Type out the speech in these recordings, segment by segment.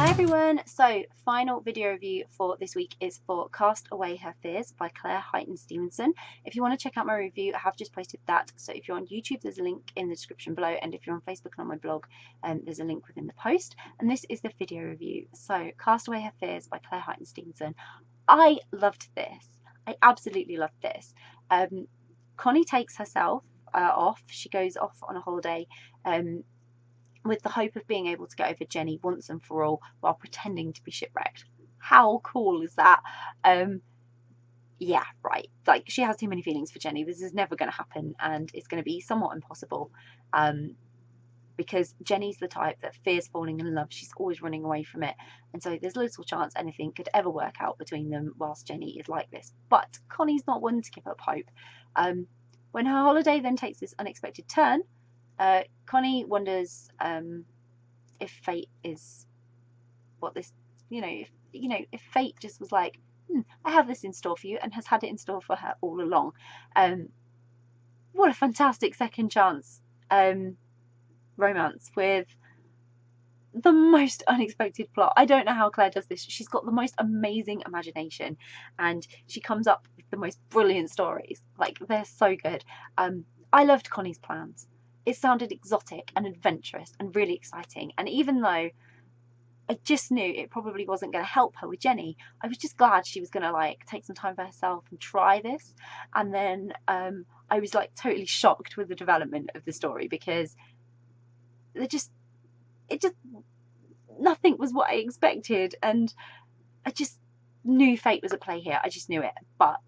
Hi everyone! So, final video review for this week is for Cast Away Her Fears by Highton-Stevenson. If you want to check out my review, I have just posted that. So if you're on YouTube, there's a link in the description below, and if you're on Facebook and on my blog, there's a link within the post. And this is the video review. So, Cast Away Her Fears by Highton-Stevenson. I loved this. I absolutely loved this. Connie takes herself off. She goes off on a holiday with the hope of being able to get over Jenny once and for all while pretending to be shipwrecked. How cool is that? Yeah, right. Like, she has too many feelings for Jenny. This is never going to happen, and it's going to be somewhat impossible because Jenny's the type that fears falling in love. She's always running away from it, and so there's little chance anything could ever work out between them whilst Jenny is like this. But Connie's not one to give up hope. When her holiday then takes this unexpected turn, Connie wonders if fate is what this, if fate just was like, I have this in store for you, and has had it in store for her all along. What a fantastic second chance romance with the most unexpected plot. I don't know how Claire does this. She's got the most amazing imagination, and she comes up with the most brilliant stories. Like, they're so good. I loved Connie's plans. It sounded exotic and adventurous and really exciting, and even though I just knew it probably wasn't going to help her with Jenny, I was just glad she was going to like take some time for herself and try this. And then I was like totally shocked with the development of the story, because nothing was what I expected, and I just knew fate was at play here. I just knew it. But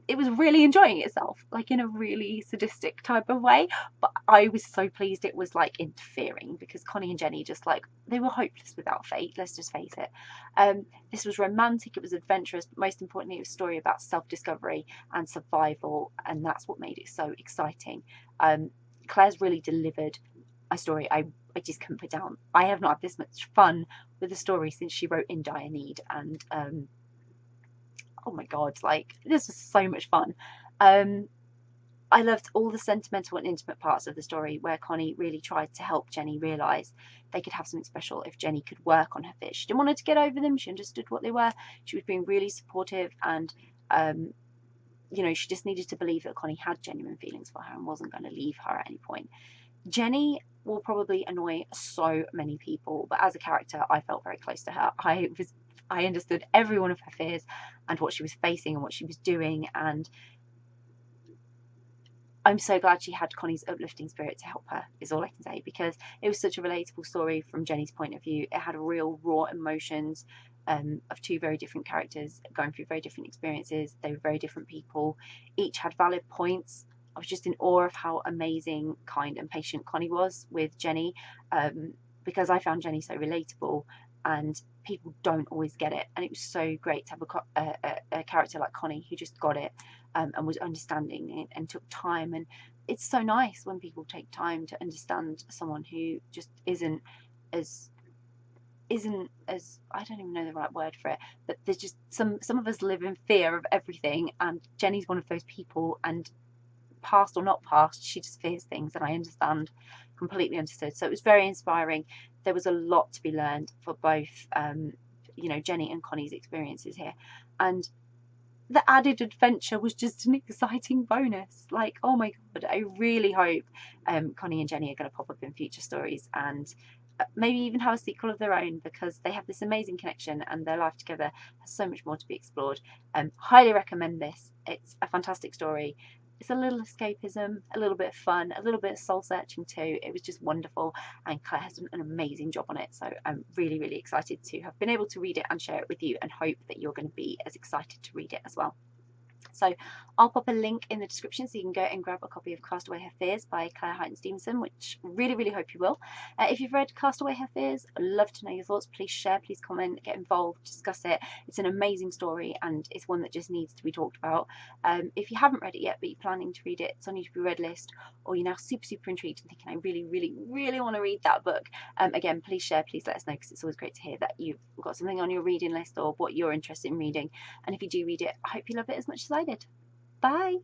it was really enjoying itself, like in a really sadistic type of way. But I was so pleased it was like interfering, because Connie and Jenny just like, they were hopeless without fate, let's just face it. This was romantic, it was adventurous, but most importantly it was a story about self-discovery and survival, and that's what made it so exciting. Claire's really delivered a story I just couldn't put down. I have not had this much fun with a story since she wrote In Dire Need, and oh my god, like, this was so much fun. I loved all the sentimental and intimate parts of the story where Connie really tried to help Jenny realise they could have something special if Jenny could work on her fears. She didn't want her to get over them, she understood what they were, she was being really supportive, and she just needed to believe that Connie had genuine feelings for her and wasn't going to leave her at any point. Jenny will probably annoy so many people, but as a character I felt very close to her. I understood every one of her fears and what she was facing and what she was doing, and I'm so glad she had Connie's uplifting spirit to help her, is all I can say, because it was such a relatable story from Jenny's point of view. It had real raw emotions of two very different characters going through very different experiences. They were very different people, each had valid points. I was just in awe of how amazing, kind and patient Connie was with Jenny, because I found Jenny so relatable, and people don't always get it, and it was so great to have a character like Connie who just got it, and was understanding and took time. And it's so nice when people take time to understand someone who just isn't as I don't even know the right word for it, but there's just some of us live in fear of everything, and Jenny's one of those people, and past or not past, she just fears things, and I understand, completely understood. So it was very inspiring. There was a lot to be learned for both Jenny and Connie's experiences here, and the added adventure was just an exciting bonus. Like, oh my god, I really hope Connie and Jenny are going to pop up in future stories, and maybe even have a sequel of their own, because they have this amazing connection and their life together has so much more to be explored. Highly recommend this. It's a fantastic story. It's a little escapism, a little bit of fun, a little bit of soul searching too. It was just wonderful, and Claire has done an amazing job on it. So I'm really, really excited to have been able to read it and share it with you, and hope that you're going to be as excited to read it as well. So I'll pop a link in the description so you can go and grab a copy of Cast Away Her Fears by Highton-Stevenson, which really, really hope you will. If you've read Cast Away Her Fears, I'd love to know your thoughts. Please share, please comment, get involved, discuss it. It's an amazing story, and it's one that just needs to be talked about. If you haven't read it yet but you're planning to read it, it's on your to be read list, or you're now super, super intrigued and thinking, I really, really, really want to read that book, again, please share, please let us know, because it's always great to hear that you've got something on your reading list or what you're interested in reading. And if you do read it, I hope you love it as much as I did. Bye!